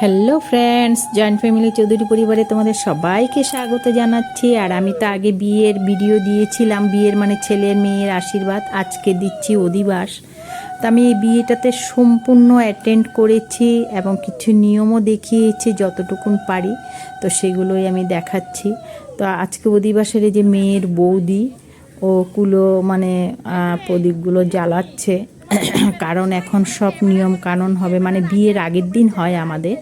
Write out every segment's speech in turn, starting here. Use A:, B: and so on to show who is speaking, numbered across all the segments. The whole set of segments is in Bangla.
A: Hello friends, joint family Chowdhury পরিবারে তোমাদের সবাইকে স্বাগত জানাচ্ছি। আর আমি তো আগে বিয়ের ভিডিও দিয়েছিলাম, বিয়ের মানে ছেলের মেয়ের আশীর্বাদ। আজকে দিচ্ছি অধিবাস। তো আমি এই বিয়েটাতে সম্পূর্ণ অ্যাটেন্ড করেছি এবং কিছু নিয়মও দেখিয়েছি যতটুকুন পারি, তো সেগুলোই আমি দেখাচ্ছি। তো আজকে অধিবাসের যে মেয়ের বৌদি ও কুলো মানে প্রদীপগুলো জ্বালাচ্ছে, কারণ এখন সব নিয়ম কানুন হবে, মানে বিয়ের আগের দিন হয় আমাদের,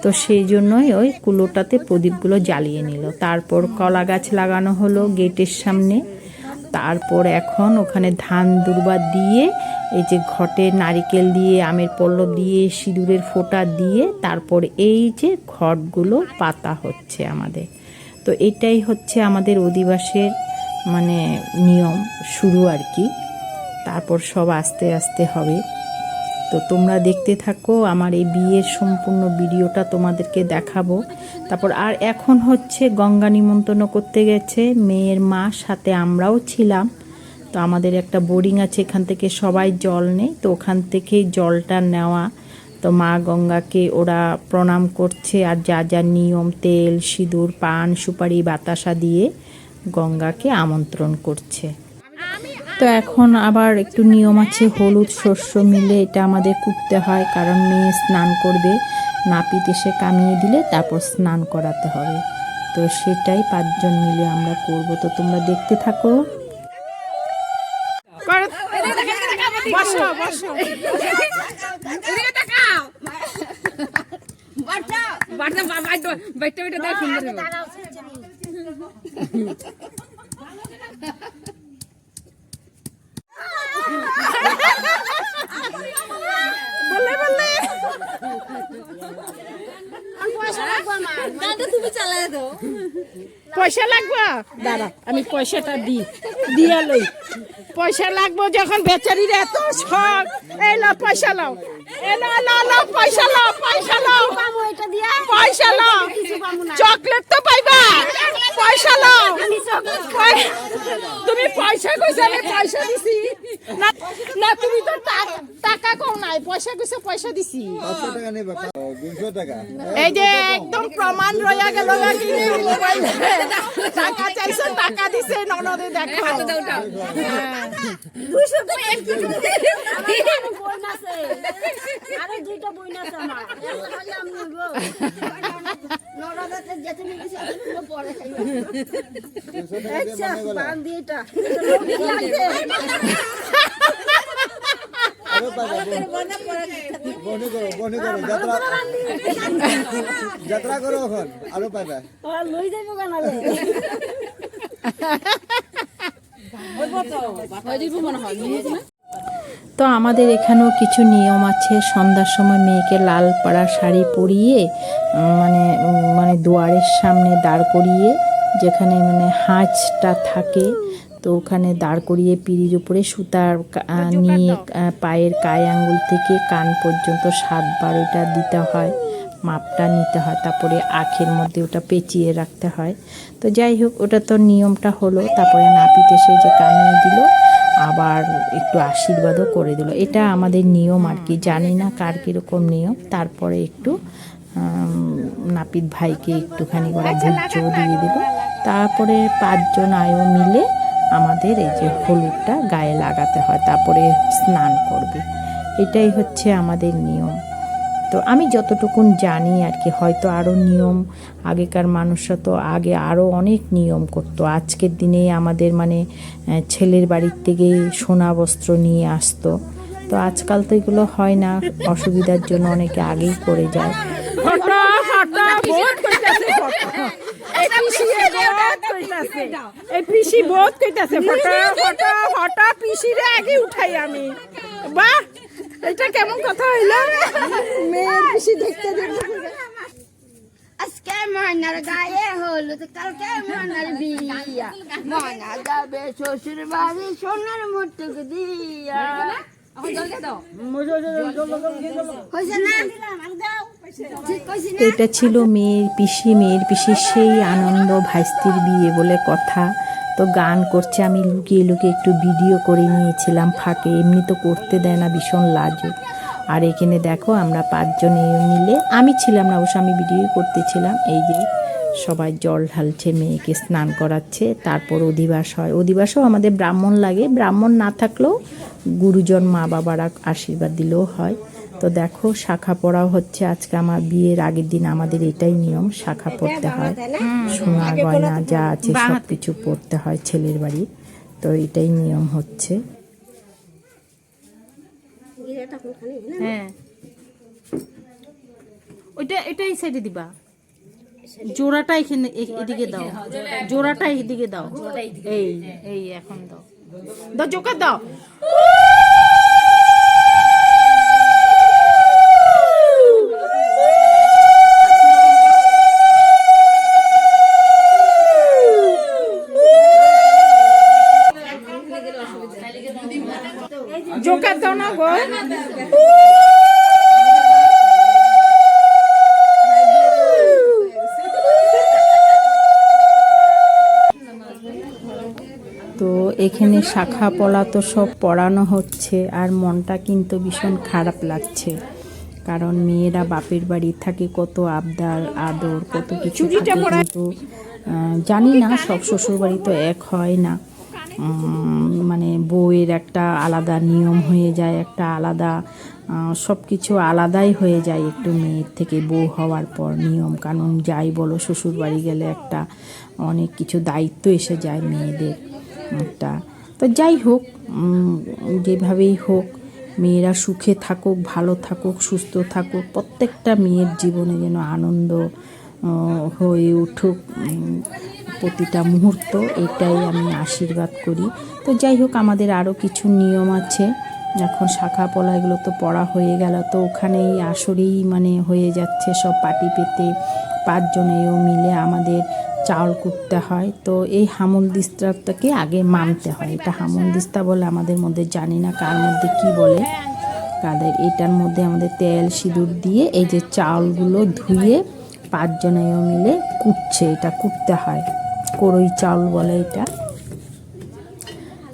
A: তো সেই জন্যই ওই কুলোটাতে প্রদীপগুলো জ্বালিয়ে নিল। তারপর কলা গাছ লাগানো হলো গেটের সামনে। তারপর এখন ওখানে ধান দুর্বা দিয়ে, এই যে ঘটে নারিকেল দিয়ে, আমের পল্লব দিয়ে, সিঁদুরের ফোঁটা দিয়ে তারপর এই যে ঘটগুলো পাতা হচ্ছে আমাদের। তো এটাই হচ্ছে আমাদের অধিবাসের মানে নিয়ম শুরু আর কি। তারপর সব আস্তে আস্তে হবে। তো তোমরা দেখতে থাকো, আমার এই বিয়ের সম্পূর্ণ ভিডিওটা তোমাদেরকে দেখাবো। তারপর আর এখন হচ্ছে গঙ্গা নিমন্ত্রণ করতে গেছে মেয়ের মা, সাথে আমরাও ছিলাম। তো আমাদের একটা বোরিং আছে, এখান থেকে সবাই জল নেই, তো ওখান থেকে জলটা নেওয়া। তো মা গঙ্গাকে ওরা প্রণাম করছে, আর যা যা নিয়ম তেল সিঁদুর পান সুপারি বাতাসা দিয়ে গঙ্গাকে আমন্ত্রণ করছে। তো এখন আবার একটু নিয়ম আছে, হলুদ শস্য মিলে এটা আমাদের করতে হয়, কারণ মেয়ে স্নান করবে, নাপিত এসে কামিয়ে দিলে তারপর স্নান করাতে হবে। তো সেটাই 5 জন মিলে আমরা করব। তো তোমরা দেখতে থাকো। পয়সা লাগবে, দাঁড়া আমি পয়সাটা দিয়া লই। পয়সা লাগবো যখন, বেচারির এত শখ। এই লাও পয়সা লাও, পয়সা লাও, পয়সা লাও, পয়সা লাও, চকলেট তো পাইবা, পয়সা লাও। তুমি পয়সা কইছো, আমি পয়সা দিছি না, তুমি তো টাকা কও নাই, পয়সা কইছো, পয়সা দিছি। এই যে একদম প্রমাণ রইয়া গেল, টাকা চাইছো, টাকা দিছে ননদে, দেখো।
B: যাত্রা করো এখন আরো পাইবা।
A: তো আমাদের এখানেও কিছু নিয়ম আছে। সন্ধ্যার সময় মেয়েকে লাল পাড়া শাড়ি পরিয়ে মানে মানে দুয়ারের সামনে দাঁড় করিয়ে, যেখানে মানে হাঁচটা থাকে, তো ওখানে দাঁড় করিয়ে পিঁড়ির উপরে সুতার নিয়ে পায়ের কায় আঙ্গুল থেকে কান পর্যন্ত 7 বার ওটা দিতে হয়, মাপটা নিতে হয়। তারপরে আখের মধ্যে ওটা পেঁচিয়ে রাখতে হয়। তো যাই হোক, ওটা তো নিয়মটা হলো। তারপরে নাপিত এসে যে কামিয়ে দিল, আবার একটু আশীর্বাদও করে দিল। এটা আমাদের নিয়ম আর কি, জানি না কার কীরকম নিয়ম। তারপরে একটু নাপিত ভাইকে একটুখানি করে ভুজ্জও দিয়ে দিল। তারপরে 5 জন আয়ো মিলে আমাদের এই যে হলুদটা গায়ে লাগাতে হয়, তারপরে স্নান করবে। এটাই হচ্ছে আমাদের নিয়ম। তো আমি যতটুকুন জানি আর কি, হয়তো আরও নিয়ম, আগেকার মানুষরা তো আগে আরও অনেক নিয়ম করতো। আজকের দিনে আমাদের মানে ছেলের বাড়ির থেকে সোনা বস্ত্র নিয়ে আসতো, তো আজকাল তো এগুলো হয় না, অসুবিধার জন্য অনেকে আগেই করে যায়।
C: এটা কেমন কথা হইলো, মেয়ের পিসি দেখতে
D: আজকে ময়নার গায়ে হলো, কালকে ময়নার বিয়া, ময়না যাবে শ্বশুর বাড়ি সোনার মুঠুক দিয়া।
A: এটা ছিল মেয়ের পিসির সেই আনন্দ, ভাইস্তির বিয়ে বলে কথা। তো গান করছে, আমি লুকিয়ে লুকিয়ে একটু ভিডিও করে নিয়েছিলাম ফাঁকে, এমনি তো করতে দেয় না, ভীষণ লাজুক। আর এখানে দেখো আমরা 5 জন মিলে, আমি ছিলাম না অবশ্য, আমি ভিডিও করতেছিলাম। এই যে সবাই জল ঢালছে, মেয়েকে স্নান করাচ্ছে, তারপর অধিবাস হয়। অধিবাসও আমাদের ব্রাহ্মণ লাগে, ব্রাহ্মণ না থাকলেও গুরুজন মা বাবারা আশীর্বাদ দিলেও হয়। তো দেখো শাখা পড়াও হচ্ছে আজকে। আমার বিয়ের আগের দিন আমাদের এটাই নিয়ম, শাখা পড়তে হয়, সোনা গয়না যা আছে সব কিছু পড়তে হয় ছেলের বাড়ি। তো এটাই নিয়ম হচ্ছে।
C: হ্যাঁ, ওইটা এটাই সাইডে দিবা, জোড়াটা এখানে এদিকে দাও, জোড়াটা এদিকে দাও, এই এই এখন দাও, দাও জোকার দাও। জোকার দাও না গো।
A: তো এখানে শাখা পলা তো সব পড়ানো হচ্ছে, আর মনটা কিন্তু ভীষণ খারাপ লাগছে, কারণ মেয়েরা বাপের বাড়ি থাকে, কত আবদার আদর কত কিছু থাকে, কিন্তু জানি না সব শ্বশুর বাড়ি তো এক হয় না। মানে বউয়ের একটা আলাদা নিয়ম হয়ে যায়, একটা আলাদা সব কিছু আলাদাই হয়ে যায় একটু মেয়ের থেকে। বউ হওয়ার পর নিয়ম কানুন যাই বলো, শ্বশুর বাড়ি গেলে একটা অনেক কিছু দায়িত্ব এসে যায় মেয়েদের একটা। তো যাই হোক, যেভাবেই হোক মেয়েরা সুখে থাকুক, ভালো থাকুক, সুস্থ থাকুক, প্রত্যেকটা মেয়ের জীবনে যেন আনন্দ হয়ে উঠুক প্রতিটা মুহূর্ত, এটাই আমি আশীর্বাদ করি। তো যাই হোক, আমাদের আরও কিছু নিয়ম আছে। এখন শাখা পলা এগুলো তো পড়া হয়ে গেল, তো ওখানেই আসরেই মানে হয়ে যাচ্ছে সব পাটি পেতে 5 জনেও মিলে আমাদের চাউল কুটতে হয়। তো এই হামলদিস্তাটাকে আগে মানতে হয়, এটা হামলদিস্তা বলে আমাদের মধ্যে, জানি না কার মধ্যে কি বলে কাদের। এটার মধ্যে আমাদের তেল সিঁদুর দিয়ে এই যে চাউলগুলো ধুয়ে 5 জনেও মিলে কুটছে, এটা কুটতে হয়, করই চাউল বলে এটা।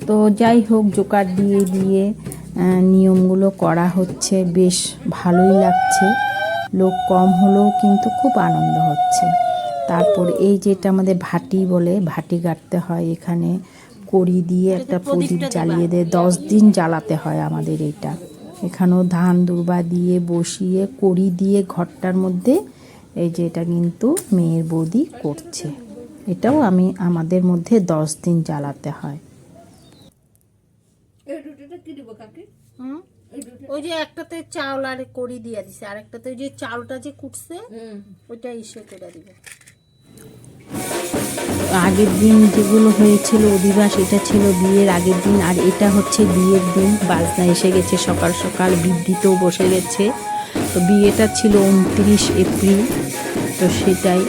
A: তো যাই হোক, জোকার দিয়ে দিয়ে নিয়মগুলো করা হচ্ছে, বেশ ভালোই লাগছে। লোক কম হলেও কিন্তু খুব আনন্দ হচ্ছে। তারপর এই যেটা আমাদের ভাটি বলে, ভাটি গাড়তে হয়, এখানে কড়ি দিয়ে একটা প্রদীপ জ্বালিয়ে দিয়ে 10 দিন জ্বালাতে হয় আমাদের এটা। এখানেও ধান দুর্বা দিয়ে বসিয়ে কড়ি দিয়ে ঘরটার মধ্যে এই যে এটা কিন্তু মেয়ের বৌদি করছে, এটাও আমাদের মধ্যে 10 দিন জ্বালাতে হয়।
C: ওই যে একটাতে চাউল আর কড়ি দিয়ে দিছে, আর একটাতে ওই যে চাউলটা যে কুটছে ওইটা ইসে করে দিবে।
A: আগের দিন যেগুলো হয়েছিল অধিবাস, এটা ছিল বিয়ের আগের দিন, আর এটা হচ্ছে বিয়ের দিন। বাজনা এসে গেছে, সকাল সকাল বিদ্যুতেও বসে গেছে। তো বিয়েটা ছিল 29 এপ্রিল, তো সেটাই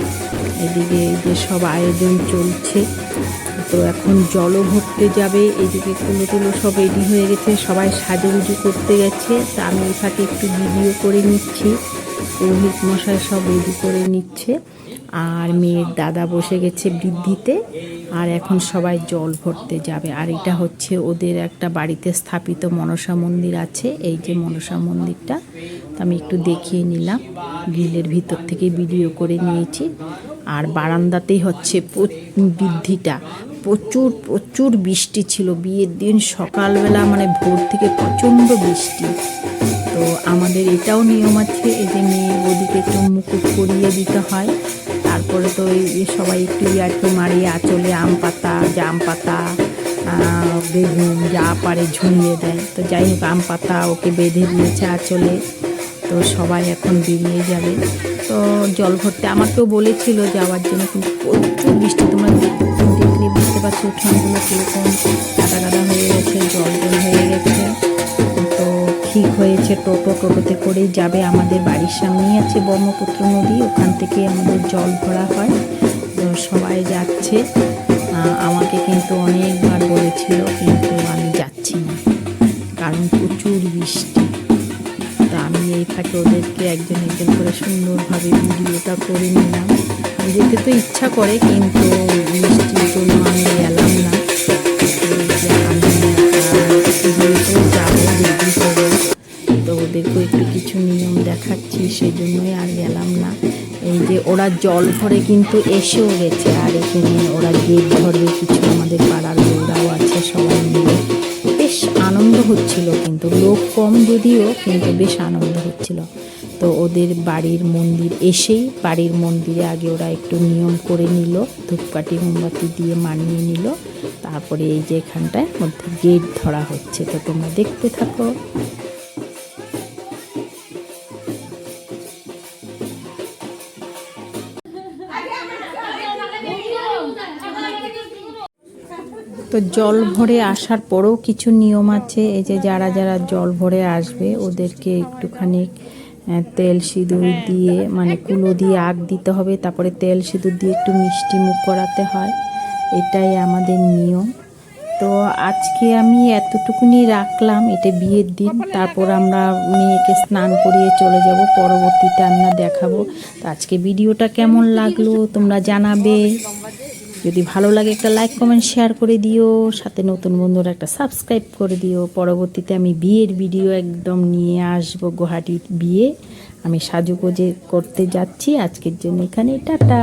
A: এদিকে এই যে সব আয়োজন চলছে। তো এখন জলও ভরতে যাবে, এদিকে কুলো টুলো সব রেডি হয়ে গেছে, সবাই সাজুগুজু করতে গেছে। তা আমি এই ফাঁকে একটু ভিডিও করে নিচ্ছি, পুরোহিত মশাই সব রেডি করে নিচ্ছে, আর মেয়ের দাদা বসে গেছে বৃদ্ধিতে, আর এখন সবাই জল ভরতে যাবে। আর এটা হচ্ছে ওদের একটা বাড়িতে স্থাপিত মনসা মন্দির আছে, এই যে মনসা মন্দিরটা, তো আমি একটু দেখিয়ে নিলাম, গ্রিলের ভিতর থেকে ভিডিও করে নিয়েছি। আর বারান্দাতেই হচ্ছে বৃদ্ধিটা, প্রচুর প্রচুর বৃষ্টি ছিল বিয়ের দিন সকালবেলা, মানে ভোর থেকে প্রচণ্ড বৃষ্টি। তো আমাদের এটাও নিয়ম আছে, এই যে মেয়ের বৌদিকে একটু মুকুট পরিয়ে দিতে হয়। তারপরে তো এই সবাই একটু ইয়ার্কি মারিয়ে আঁচলে আম পাতা, জাম পাতা, বেগুন যা পারে ঝুলিয়ে দেয়। তো যাই হোক, আম পাতা ওকে বেঁধে দিয়েছে আঁচলে। তো সবাই এখন বেরিয়ে যাবে। তো জল ভরতে আমাকেও বলেছিল যাওয়ার জন্য, কিন্তু প্রচুর বৃষ্টি, তোমরা দেখলে বুঝতে পারছো উঠানগুলো কীরকম কাদা কাদা হয়ে গেছে, জল জল হয়ে গেছে। তো ঠিক হয়েছে, টোটোতে করেই যাবে। আমাদের বাড়ির সামনেই আছে ব্রহ্মপুত্র নদী, ওখান থেকে আমাদের জল ভরা হয়। তো সবাই যাচ্ছে, আমাকে কিন্তু অনেকবার বলেছিল, কিন্তু আমি যাচ্ছি না, কারণ প্রচুর বৃষ্টি। তা আমি এই ফাঁকে ওদেরকে একজন একজন করে সুন্দরভাবে ভিডিওটা করে নিলাম। যেতে তো ইচ্ছা করে, কিন্তু বৃষ্টির জন্য আমি গেলাম না। আমি যাবো, রেডি হবো, তো ওদেরকেও একটু কিছু নিয়ম দেখাচ্ছি, সেই জন্যই আর গেলাম না। এই যে ওরা জল ভরে কিন্তু এসেও গেছে, আর এখানে ওরা গেট ধরবে কিছু, আমাদের পাড়ার লোকরাও আছে, সবাই মিলে বেশ আনন্দ হচ্ছিল। কিন্তু লোক কম যদিও, কিন্তু বেশ আনন্দ হচ্ছিল। তো ওদের বাড়ির মন্দির এসেই বাড়ির মন্দিরে আগে ওরা একটু নিয়ম করে নিল, ধূপকাঠি মোমবাতি দিয়ে মানিয়ে নিল। তারপরে এই যে এখানটায় মধ্যে গেট ধরা হচ্ছে, তো তোমরা দেখতে থাকো। তো জল ভরে আসার পরেও কিছু নিয়ম আছে। এই যে যারা যারা জল ভরে আসবে ওদেরকে একটুখানি তেল সিঁদুর দিয়ে, মানে কুলো দিয়ে আগ দিতে হবে, তারপরে তেল সিঁদুর দিয়ে একটু মিষ্টি মুখ করাতে হয়, এটাই আমাদের নিয়ম। তো আজকে আমি এতটুকুনি রাখলাম, এটা বিয়ের দিন। তারপর আমরা মেয়েকে স্নান করিয়ে চলে যাব, পরবর্তীতে আমরা দেখাবো। তো আজকে ভিডিওটা কেমন লাগলো তোমরা জানাবে, যদি ভালো লাগে একটা লাইক কমেন্ট শেয়ার করে দিও, সাথে নতুন বন্ধুরা একটা সাবস্ক্রাইব করে দিও। পরবর্তীতে আমি বিয়ের ভিডিও একদম নিয়ে আসবো, গুয়াহাটির বিয়ে আমি সাজুগুজে করতে যাচ্ছি। আজকের জন্য এখানে টাটা।